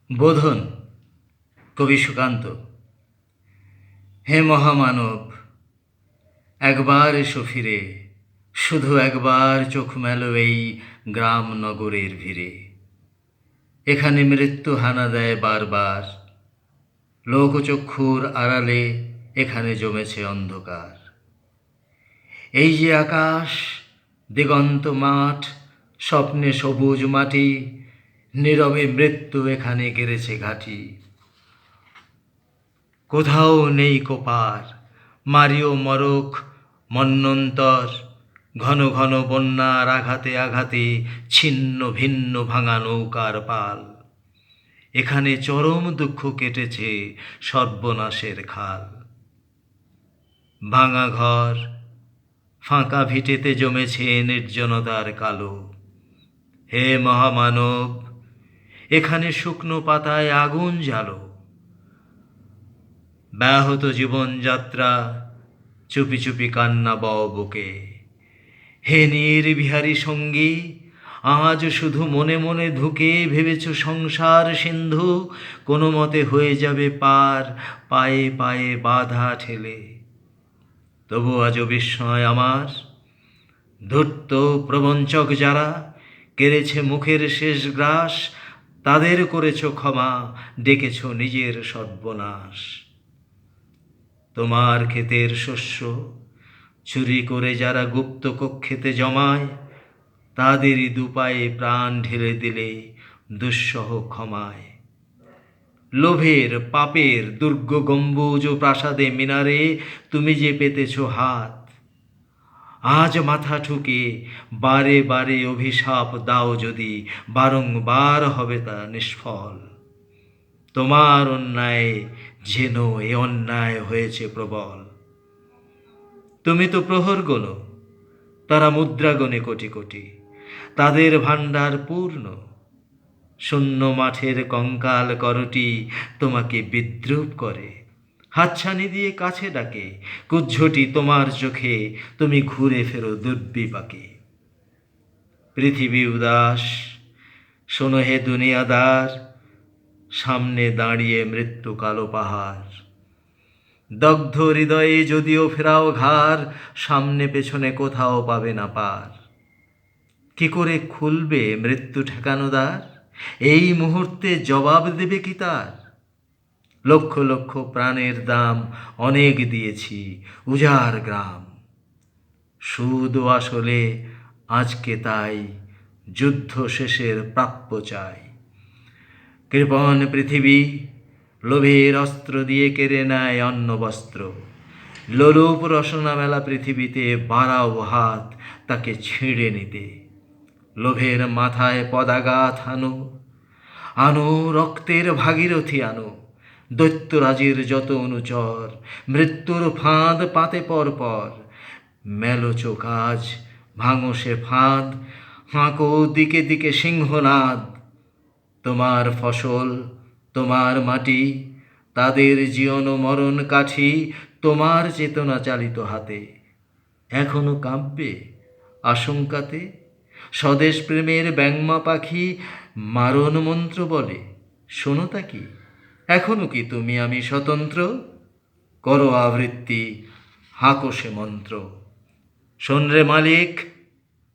বোধন কবি সুকান্ত। হে মহামানব, একবার এসো ফিরে, শুধু একবার চোখ মেলো এই গ্রাম নগরের ভিড়ে। এখানে মৃত্যু হানা দেয় বারবার, লোকচক্ষুর আড়ালে এখানে জমেছে অন্ধকার। এই যে আকাশ, দিগন্ত মাঠ, স্বপ্নে সবুজ মাটি, নীরবে মৃত্যু এখানে গেড়েছে ঘাঁটি। কোথাও নেই কোপার, মারিও মরক মন্বন্তর, ঘন ঘন বন্যার আঘাতে আঘাতে ছিন্ন ভিন্ন ভাঙা নৌকার পাল। এখানে চরম দুঃখ কেটেছে সর্বনাশের খাল। ভাঙা ঘর, ফাঁকা ভিটেতে জমেছে নির্জনতার কালো। হে মহামানব, এখানে শুকনো পাতায় আগুন জ্বালো। ব্যাহত জীবনযাত্রা, চুপি চুপি কান্না বও বুকে। হে নির্বিহারী সঙ্গী, আজ শুধু মনে মনে ধুকে ভেবেছ সংসার সিন্ধু কোনো মতে হয়ে যাবে পার, পায়ে পায়ে বাধা ঠেলে। তবু আজও বিস্ময় আমার, ধূর্ত প্রবঞ্চক যারা কেড়েছে মুখের শেষ গ্রাস, তাদের করেছ ক্ষমা, ডেকেছ নিজের সর্বনাশ। তোমার ক্ষেতের শস্য চুরি করে যারা গুপ্ত কক্ষেতে জমায়, তাদেরই দুপায়ে প্রাণ ঢেলে দিলে দুঃসহ ক্ষমায়। লোভের পাপের দুর্গ গম্বুজ ও প্রাসাদে মিনারে তুমি যে পেতেছ হাত, আজ মাথা ঠুকে বারে বারে অভিশাপ দাও যদি, বারংবার হবে তা নিষ্ফল। তোমার অন্যায় যেন এ অন্যায় হয়েছে প্রবল। তুমি তো প্রহর গোনো, তারা মুদ্রা গণে কোটি কোটি, তাদের ভাণ্ডার পূর্ণ। শূন্য মাঠের কঙ্কাল করটি তোমাকে বিদ্রুপ করে, হাতছানি দিয়ে কাছে ডাকে, কুজ্ঝটি তোমার চোখে তুমি ঘুরে ফেরো দুর্বিপাকে। পৃথিবী উদাস, শোনো হে দুনিয়াদার, সামনে দাঁড়িয়ে মৃত্যু কালো পাহাড়। দগ্ধ হৃদয়ে যদিও ফেরাও ঘাড়, সামনে পেছনে কোথাও পাবে না পার। কি করে খুলবে মৃত্যু ঠেকানো দ্বার, এই মুহূর্তে জবাব দেবে কি তার? লক্ষ লক্ষ প্রাণের দাম অনেক দিয়েছি উজাড় গ্রাম, শুধু আসলে আজকে তাই যুদ্ধ শেষের প্রাপ্য চাই। কৃপণ পৃথিবী লোভের অস্ত্র দিয়ে কেড়ে নেয় অন্ন বস্ত্র। লোলুপ রসনা মেলা পৃথিবীতে বাড়াও হাত তাকে ছিঁড়ে নিতে। লোভের মাথায় পদাঘাত আনো, আনো রক্তের ভাগীরথী আনো, দৈত্যরাজের যত অনুচর, মৃত্যুর ফাঁদ পাতে পর পর। মেলো চোখ আজ, ভাঙো সে ফাঁদ, হাঁকো দিকে দিকে সিংহনাদ। তোমার ফসল, তোমার মাটি, তাদের জীবন মরণ কাঠি তোমার চেতনা চালিত হাতে। এখনো কাঁপবে আশঙ্কাতে স্বদেশ প্রেমের ব্যাংমা পাখি মারণ মন্ত্র বলে, শোনো তা কি এখনো কি তুমি আমি স্বতন্ত্র? করো আবৃত্তি, হাঁকো সে মন্ত্র। শোন রে মালিক,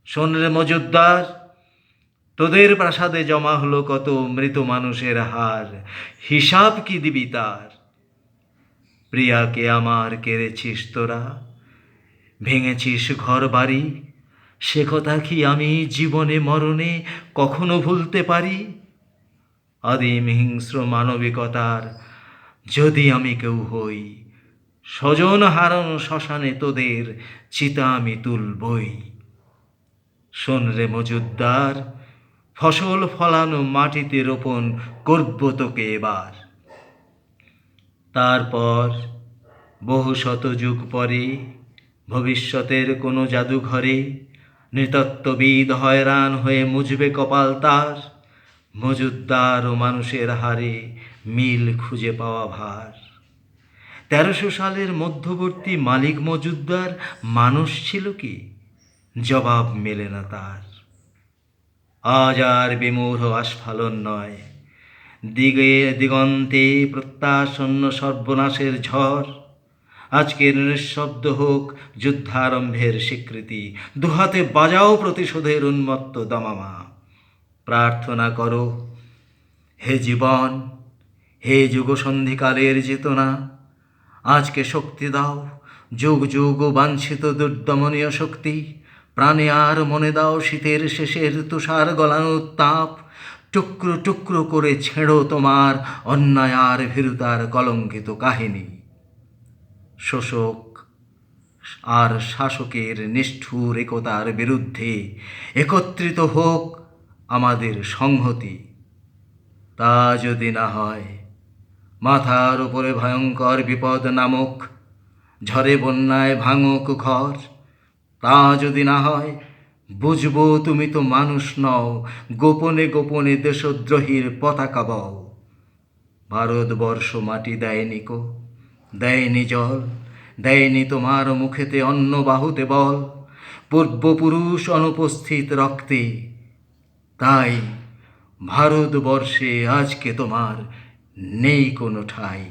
শোন রে মজুদ্দার, তোদের প্রাসাদে জমা হলো কত মৃত মানুষের হার, হিসাব কি দিবি তার? প্রিয়াকে আমার কেড়েছিস তোরা, ভেঙেছিস ঘর বাড়ি, সে কথা কি আমি জীবনে মরণে কখনো ভুলতে পারি? আদিম হিংস্র মানবিকতার যদি আমি কেউ হই, স্বজন হারানো শ্মশানে তোদের চিতা আমি তুলবই। শোন রে মজুদ্দার, ফসল ফলানো মাটিতে রোপণ করব তোকে এবার। তারপর বহু শত যুগ পরে ভবিষ্যতের কোনো জাদুঘরে নৃতত্ত্ববিদ হয়রান হয়ে মুজবে কপাল তার, মজুদ্দার ও মানুষের হারে মিল খুঁজে পাওয়া ভার। ১৩০০ সালের মধ্যবর্তী মালিক মজুদ্দার মানুষ ছিল কি? জবাব মেলে না তার। আজ আর বিমূঢ় আস্ফালন নয়, দিগে দিগন্তে প্রত্যাসন্ন সর্বনাশের ঝড়। আজকের নিঃশব্দ হোক যুদ্ধারম্ভের স্বীকৃতি, দুহাতে বাজাও প্রতিশোধের উন্মত্ত দামামা। প্রার্থনা করো হে জীবন, হে যুগসন্ধিকালের চেতনা, আজকে শক্তি দাও, যুগ যুগ বাঞ্ছিত দুর্দমনীয় শক্তি। প্রাণে আর মনে দাও শীতের শেষের তুষার গলানো তাপ। টুকরো টুকরো করে ছেঁড়ো তোমার অন্যায় আর ভীরুতার কলঙ্কিত কাহিনী। শোষক আর শাসকের নিষ্ঠুর একতার বিরুদ্ধে একত্রিত হোক আমাদের সংহতি। তা যদি না হয়, মাথার উপরে ভয়ঙ্কর বিপদ নামক ঝড়ে বন্যায় ভাঙুক ঘর। তা যদি না হয়, বুঝবো তুমি তো মানুষ নও, গোপনে গোপনে দেশদ্রোহীর পতাকা বও। ভারতবর্ষ মাটি দেয়নি কো, দেয়নি জল, দেয়নি তোমার মুখেতে অন্ন বাহুতে বল, পূর্বপুরুষ অনুপস্থিত রক্তে। তাই ভারতবর্ষে আজকে তোমার নেই কোনো ঠাঁই।